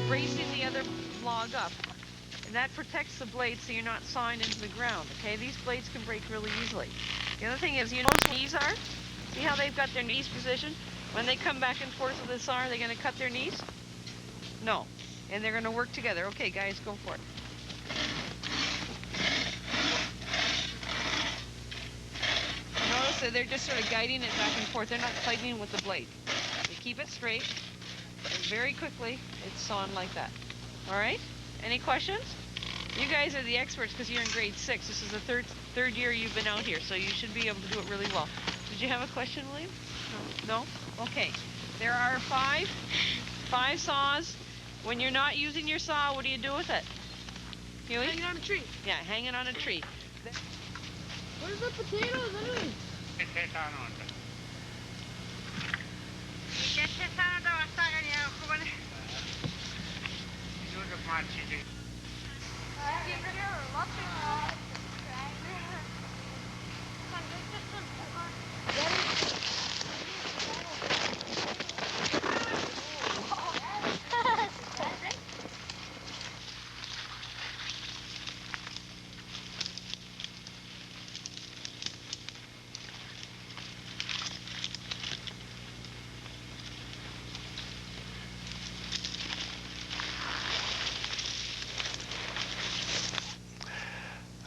bracing the other log up. And that protects the blade so you're not sawing into the ground, okay? These blades can break really easily. The other thing is, you know what knees are? See how they've got their knees positioned? When they come back and forth with the saw, are they going to cut their knees? No. And they're going to work together. Okay, guys, go for it. Notice that they're just sort of guiding it back and forth. They're not fighting with the blade. They keep it straight, and very quickly, it's sawn like that. All right? Any questions? You guys are the experts because you're in grade 6. This is the third year you've been out here, so you should be able to do it really well. Did you have a question, William? No? Okay. There are five saws. When you're not using your saw, what do you do with it? Huey? Hanging on a tree. Yeah, hanging on a tree. Where's the potatoes anyway?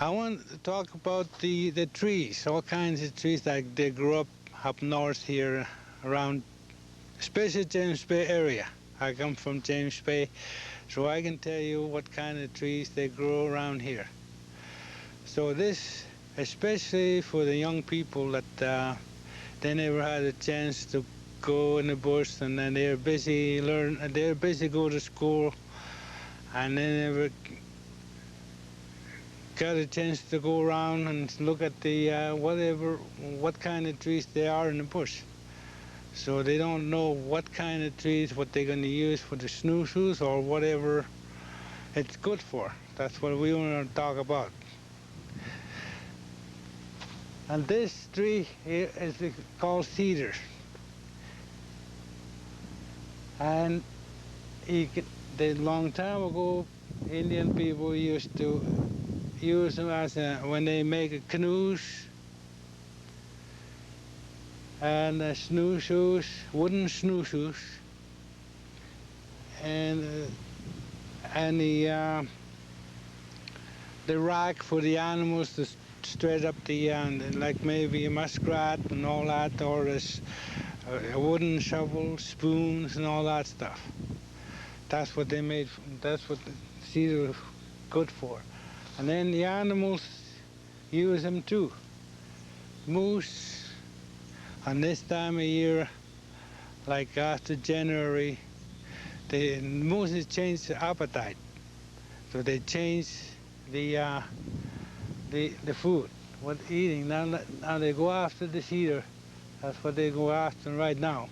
I want to talk about the trees, all kinds of trees like they grew up north here around, especially James Bay area. I come from James Bay, so I can tell you what kind of trees they grow around here. So this, especially for the young people that they never had a chance to go in the bush, and then they're busy go to school, and they never got a chance to go around and look at the what kind of trees there are in the bush. So they don't know what kind of trees, what they're going to use for the snowshoes or whatever it's good for. That's what we want to talk about. And this tree here is called cedar. And a long time ago, Indian people used to use them as when they make canoes and snowshoes, wooden snowshoes, and the rack for the animals to straight up the like maybe a muskrat and all that, or this wooden shovel, spoons, and all that stuff. That's what they made. That's what the cedar was good for. And then the animals use them too. Moose, on this time of year, like after January, the mooses change their appetite. So they change the food, what eating. Now they go after the cedar. That's what they go after right now,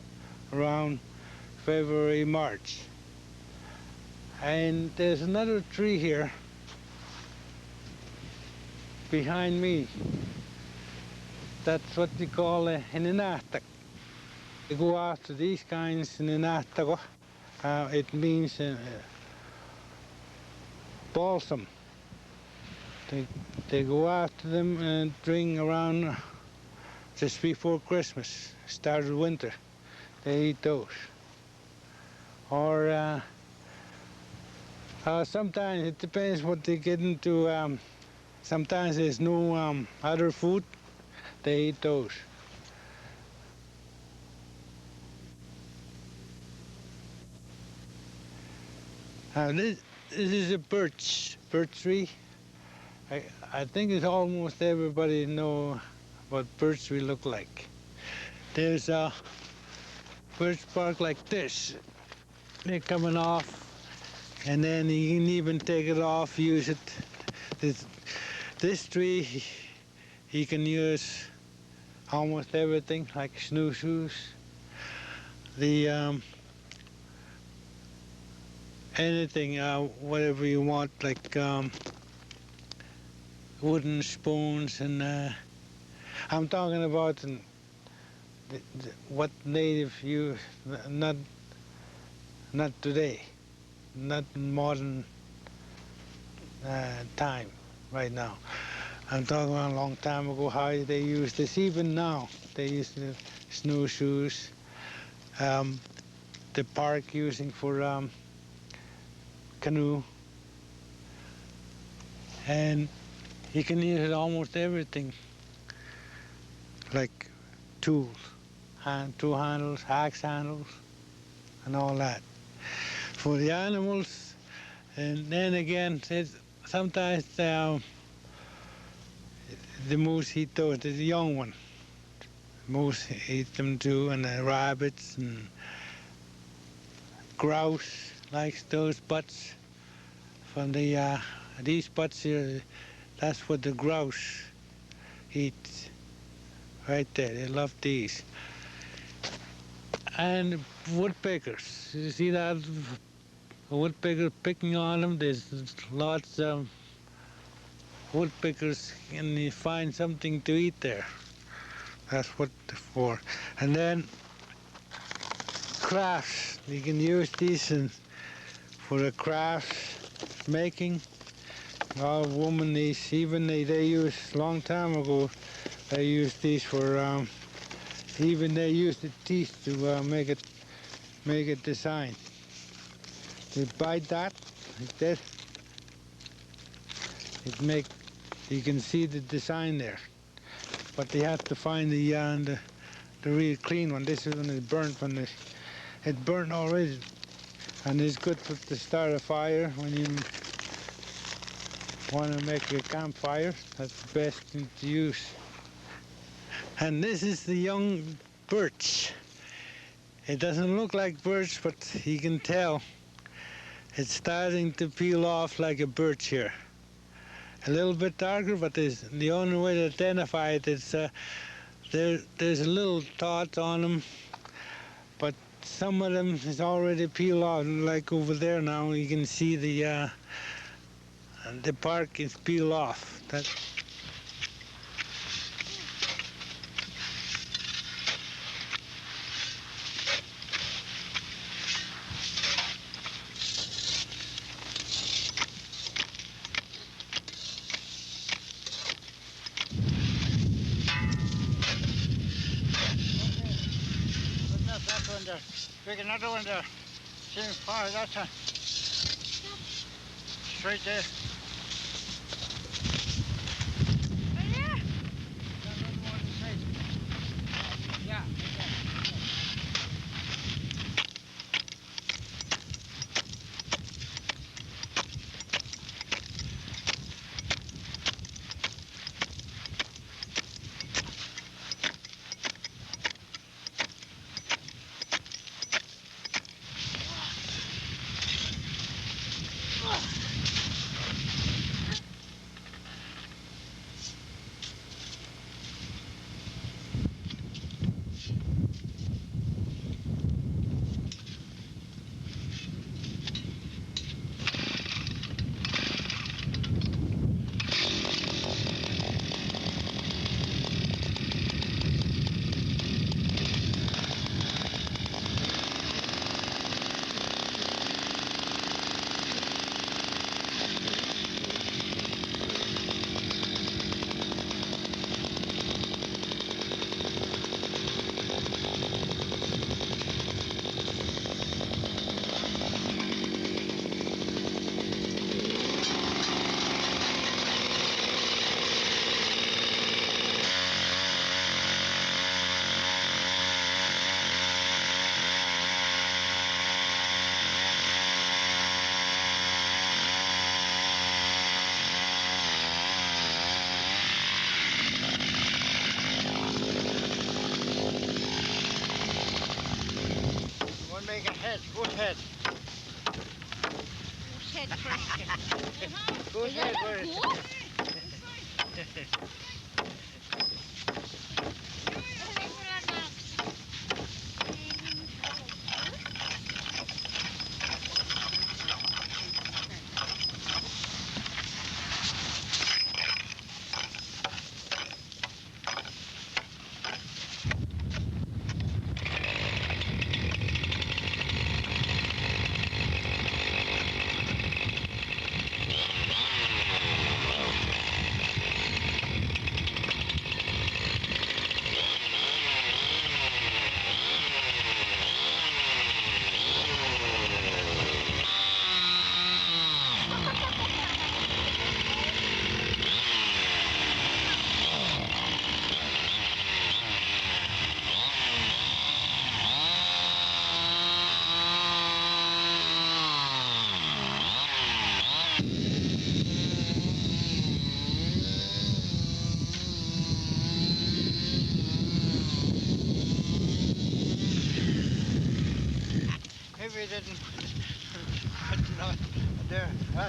around February, March. And there's another tree here behind me. That's what they call an ininatak. They go after these kinds in ininatak. It means balsam. They go after them and during around just before Christmas, start of winter. They eat those. Or sometimes it depends what they get into. Sometimes there's no other food, they eat those. This is a birch tree. I think it's almost everybody know what birch tree look like. There's a birch bark like this. They're coming off, and then you can even take it off, use it. This tree, you can use almost everything, like snowshoes. Anything, whatever you want, like wooden spoons, and I'm talking about what native use, not today. not modern time right now. I'm talking about a long time ago how they used this. Even now, they use the snowshoes, the park using for canoe, and you can use it almost everything, like tools, tool handles, axe handles, and all that. For the animals, and then again, sometimes the moose eat those, the young one. Moose eat them too, and the rabbits and grouse likes those butts from these butts here. That's what the grouse eats right there. They love these. And woodpeckers. You see that woodpecker picking on them? There's lots of woodpeckers, and you find something to eat there. That's what they're for. And then crafts. You can use these for the crafts making. All women, they used long time ago. They used these for even they used the teeth to make a design. You bite that like this. You can see the design there. But they have to find the real clean one. This is when it's burnt. It's burnt already, and it's good to start a fire when you want to make a campfire. That's the best thing to use. And this is the young birch. It doesn't look like birch, but you can tell it's starting to peel off like a birch here. A little bit darker, but the only way to identify it is there's a little dot on them, but some of them is already peeled off. Like over there now, you can see the bark is peeled off. Pick another one there. Same far that time. Straight there. Right here. Yeah. Make a head, good head. Who's head first? Good head first.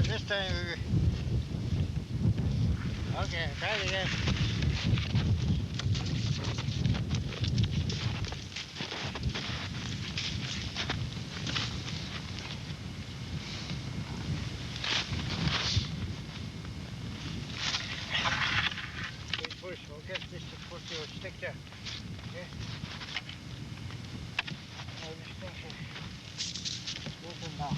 this time. Okay, try it again. Push, we'll get this to put your stick there. Okay? Now this thing should open now.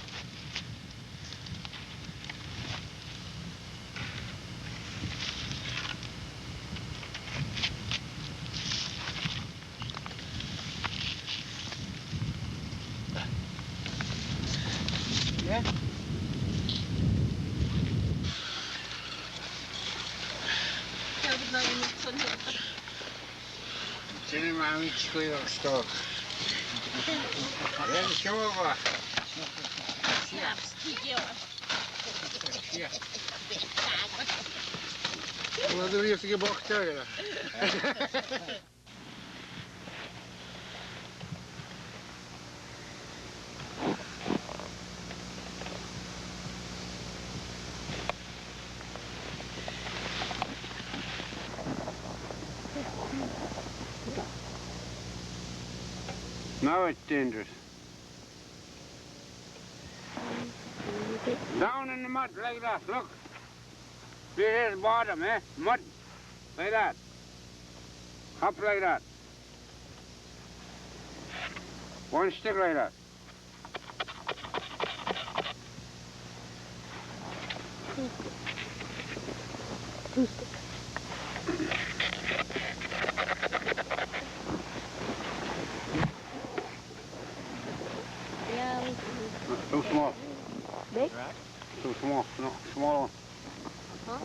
Yeah? Tiene mami squeal stock. Ja, чего? Wat doe je als je bocht tegen? Now it's dangerous. Down in the mud like that, look. Here's the bottom, eh? Mud. Like that. Up like that. One stick like that. Too small. Big? Too small. No, small one. Huh?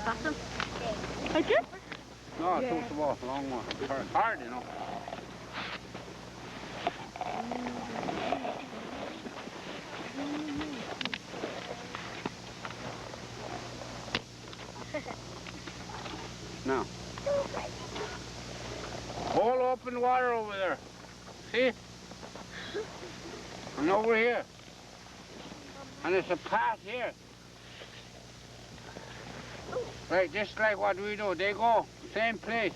Bottom? Right there? No, too small. Long one. Hard, you know. Now. All open water over there. See? And over here. And there's a path here. Right, just like what we do. They go same place.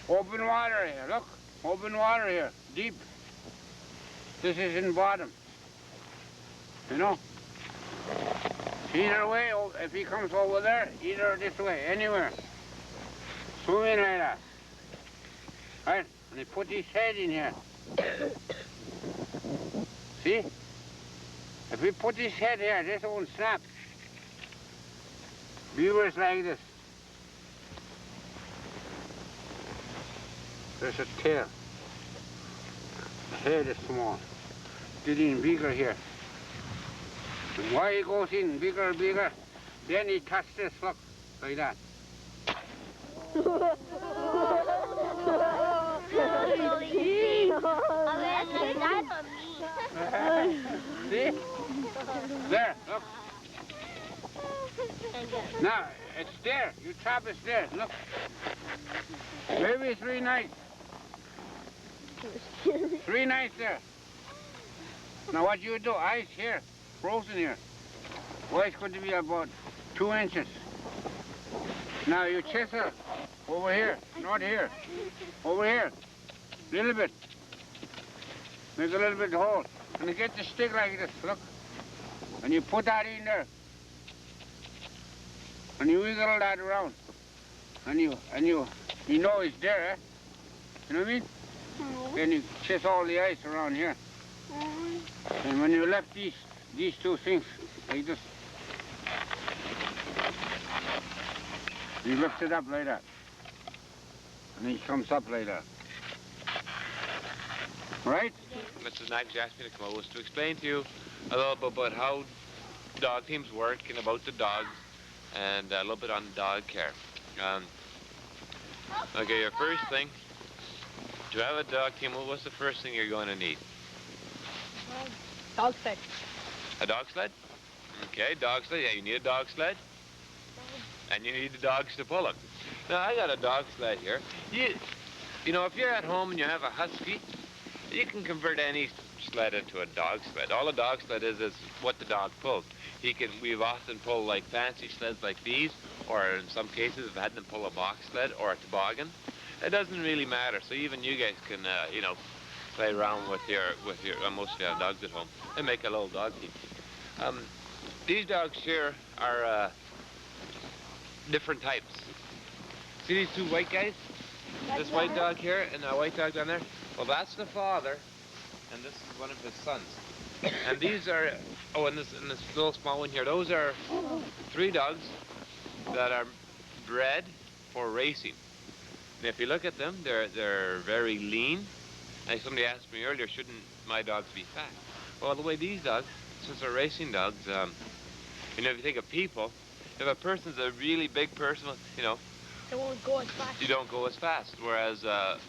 Open water here. Look. Open water here. Deep. This is in bottom. You know? Either way, if he comes over there, either this way, anywhere. Swim in like that. Right? And he put his head in here. See? If he put his head here, this won't snap. Beavers like this. There's a tail. The head is small. Getting bigger here. And why he goes in bigger, bigger, then he touches this, look, like that. See? There, look. Now, it's there. You trap is there. Look. Maybe 3 nights. 3 nights there. Now what you do, ice here, frozen here. Well, it's going to be about 2 inches. Now you chisel over here, not here. Over here. Little bit. Make a little bit hole. And you get the stick like this, look. And you put that in there. And you wiggle that around. And you know it's there, eh? You know what I mean? Then you chase all the ice around here. And when you left these 2 things, like this, you lift it up like that. And he comes up like that. Right? Mrs. Knight asked me to come over to explain to you a little bit about how dog teams work and about the dogs and a little bit on dog care. Okay, your first thing, to have a dog team, what's the first thing you're going to need? Dog sled. A dog sled? Okay, dog sled. Yeah, you need a dog sled. And you need the dogs to pull it. Now, I got a dog sled here. You know, if you're at home and you have a husky, you can convert any sled into a dog sled. All a dog sled is what the dog pulls. We've often pulled like fancy sleds like these, or in some cases we've had them pull a box sled or a toboggan. It doesn't really matter. So even you guys can, play around with your, most of you have dogs at home, and make a little dog team. These dogs here are different types. See these two white guys? This white dog here and that white dog down there? Well, that's the father, and this is one of his sons. And these are, and this little small one here, those are 3 dogs that are bred for racing. And if you look at them, they're very lean. And somebody asked me earlier, shouldn't my dogs be fat? Well, the way these dogs, since they're racing dogs, if you think of people, if a person's a really big person, They won't go as fast. you don't go as fast. Whereas,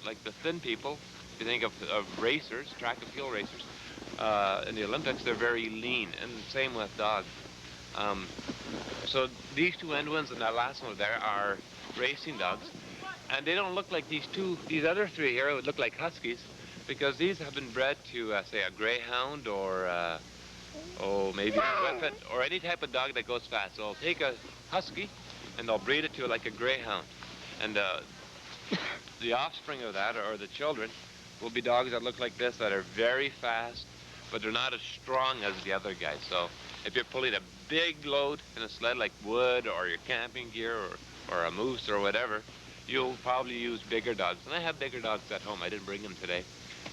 like the thin people, if you think of racers, track and field racers, in the Olympics, they're very lean, and same with dogs. So these 2 end ones and that last one there are racing dogs, and they don't look like these other 3 here would look like huskies, because these have been bred to, say, a greyhound or, maybe a whippet, or any type of dog that goes fast. So they'll take a husky, and they'll breed it to like a greyhound. And the offspring of that, or the children, will be dogs that look like this, that are very fast, but they're not as strong as the other guys. So if you're pulling a big load in a sled like wood or your camping gear or a moose or whatever, you'll probably use bigger dogs. And I have bigger dogs at home. I didn't bring them today,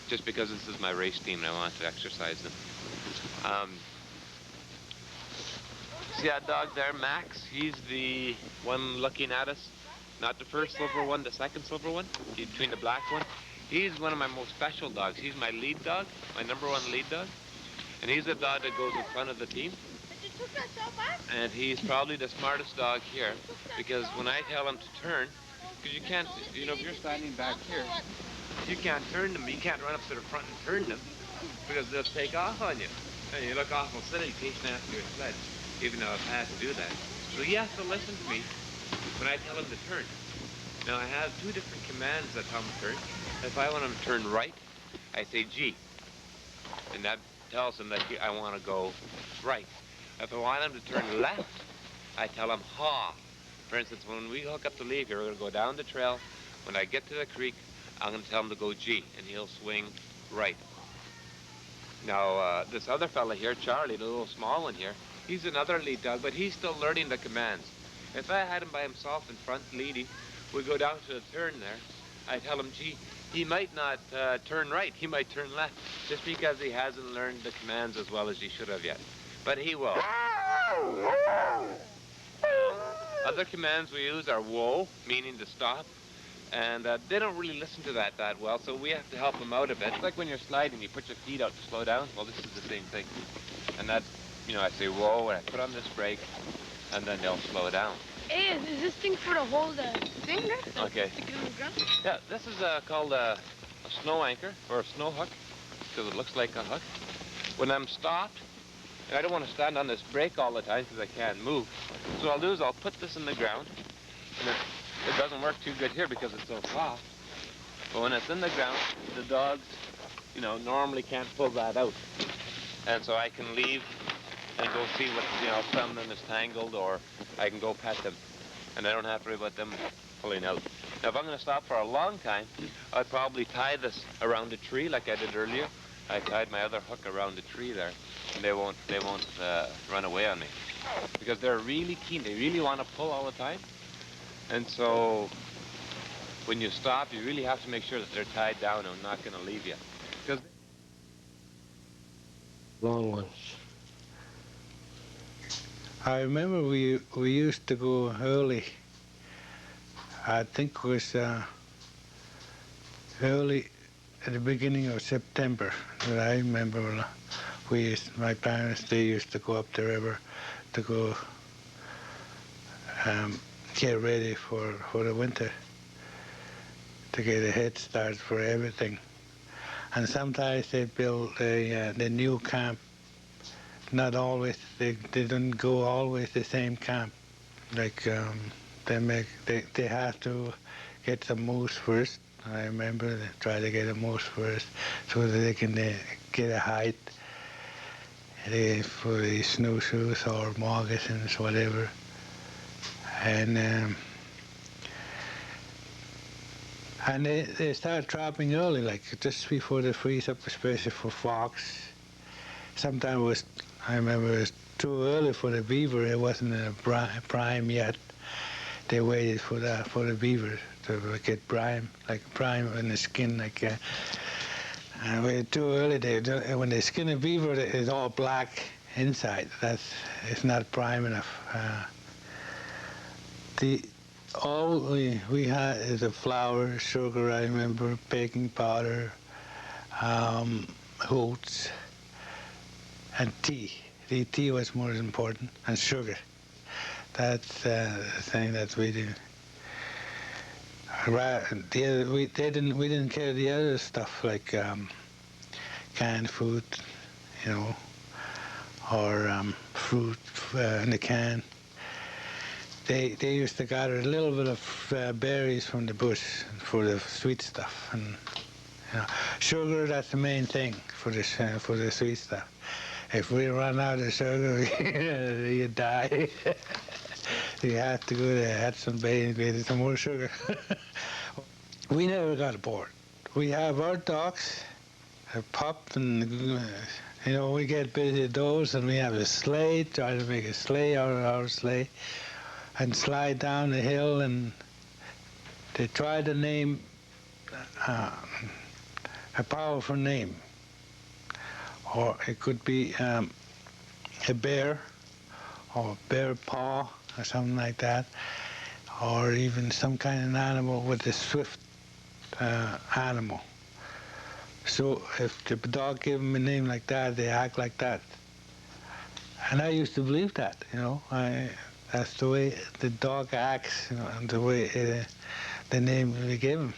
just because this is my race team and I want to exercise them. See that dog there, Max? He's the one looking at us. Not the first silver one, the second silver one, between the black one. He's one of my most special dogs. He's my lead dog, my #1 lead dog. And he's the dog that goes in front of the team. And he's probably the smartest dog here, because when I tell him to turn, because you can't, if you're standing back here, you can't turn them. You can't run up to the front and turn them, because they'll take off on you. And you look awful silly chasing after your sled, even though I've had to do that. So he has to listen to me when I tell him to turn. Now I have 2 different commands that tell him to turn. If I want him to turn right, I say G, and that tells him that I want to go right. If I want him to turn left, I tell him ha. For instance, when we hook up the leave here, we're going to go down the trail. When I get to the creek, I'm going to tell him to go G, and he'll swing right. Now, this other fella here, Charlie, the little small one here, he's another lead dog, but he's still learning the commands. If I had him by himself in front leading, we go down to the turn there, I tell him, gee, he might not turn right, he might turn left, just because he hasn't learned the commands as well as he should have yet. But he will. Other commands we use are whoa, meaning to stop, and they don't really listen to that well, so we have to help them out a bit. It's like when you're sliding, you put your feet out to slow down. Well, this is the same thing. And that, I say whoa, and I put on this brake, and then they'll slow down. Hey, is this thing for to hold the thing there? Okay. Stick it on the ground? Yeah, this is called a snow anchor, or a snow hook, because it looks like a hook. When I'm stopped, and I don't want to stand on this brake all the time because I can't move, so what I'll do is I'll put this in the ground, and it doesn't work too good here because it's so soft. But when it's in the ground, the dogs, normally can't pull that out. And so I can leave and go see what, some of them is tangled, or I can go pet them. And I don't have to worry about them pulling out. Now, if I'm going to stop for a long time, I'd probably tie this around a tree like I did earlier. I tied my other hook around the tree there, and they won't run away on me. Because they're really keen. They really want to pull all the time. And so when you stop, you really have to make sure that they're tied down and not going to leave you. Because Long ones. I remember we used to go early. I think it was early at the beginning of September that I remember. My parents, they used to go up the river to go get ready for the winter, to get a head start for everything. And sometimes they build the new camp. Not always, they don't go always the same camp. Like they have to get some moose first. I remember they try to get a moose first so that they can get a height for the snowshoes or moccasins, whatever. And they start trapping early, like just before they freeze up, especially for fox. Sometimes I remember it was too early for the beaver. It wasn't in a prime yet. They waited for the beaver to get prime in the skin, and waited too early. When they skin a beaver, it's all black inside. It's not prime enough. All we had is a flour, sugar, I remember, baking powder, oats, and tea. The tea was more important, and sugar. That's the thing that we do. We didn't carry the other stuff like canned food, or fruit in the can. They used to gather a little bit of berries from the bush for the sweet stuff, and sugar. That's the main thing for the sweet stuff. If we run out of sugar, you die. You have to go to Hudson Bay and get some more sugar. We never got bored. We have our dogs, a pup, and we get busy with those, and we have a sleigh, try to make a sleigh out of our sleigh, and slide down the hill, and they try to name a powerful name. Or it could be a bear, or a bear paw, or something like that, or even some kind of animal with a swift animal. So if the dog gave them a name like that, they act like that. And I used to believe that, that's the way the dog acts, and the way the name we gave him.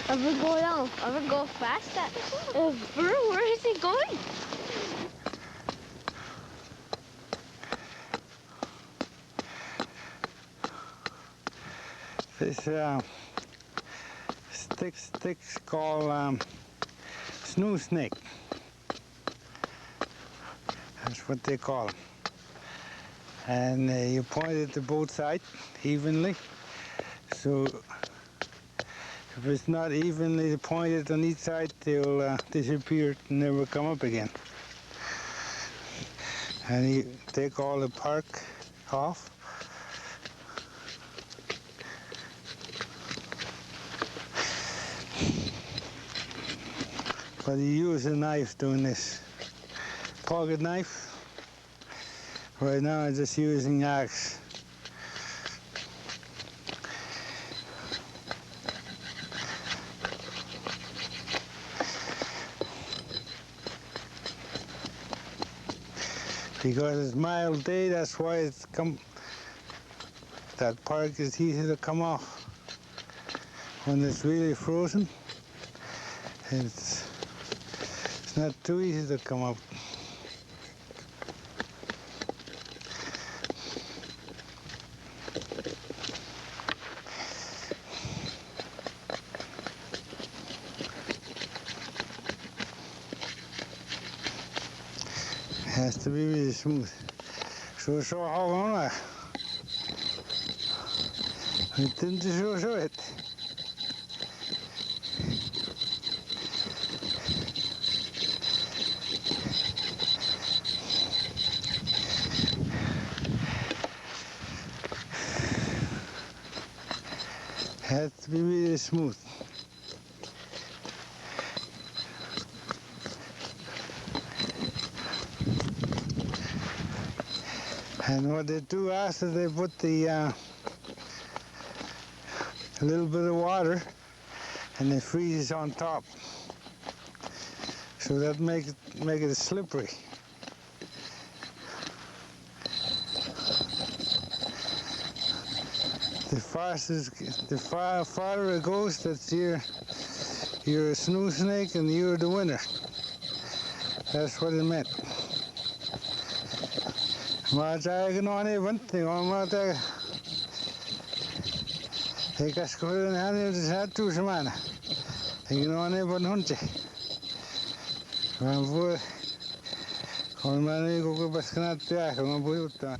I would go down. I would go faster. Where is he going? This sticks called snow snake. That's what they call them. And you point it to both sides evenly. So if it's not evenly pointed on each side, they'll disappear and never come up again. And you take all the bark off. But you use a knife doing this. Pocket knife. Right now I'm just using axe. Because it's mild day, that's why that bark is easy to come off. When it's really frozen, it's not too easy to come up. It has to be really smooth. Så har man det. Inte så rätt. Has to be really smooth. And what they do after they put the a little bit of water and they freeze it on top. So that make it slippery. The farther it goes, that's you're a snow snake and you're the winner. That's what it meant. Maar zei ik nog niet, want ik ga maar tegen. Ik ga schoenen aan in de zaad toe ze mannen. Ik nog niet van hondje. Maar voor, gewoon maar niet ook best knap te jagen, maar voor je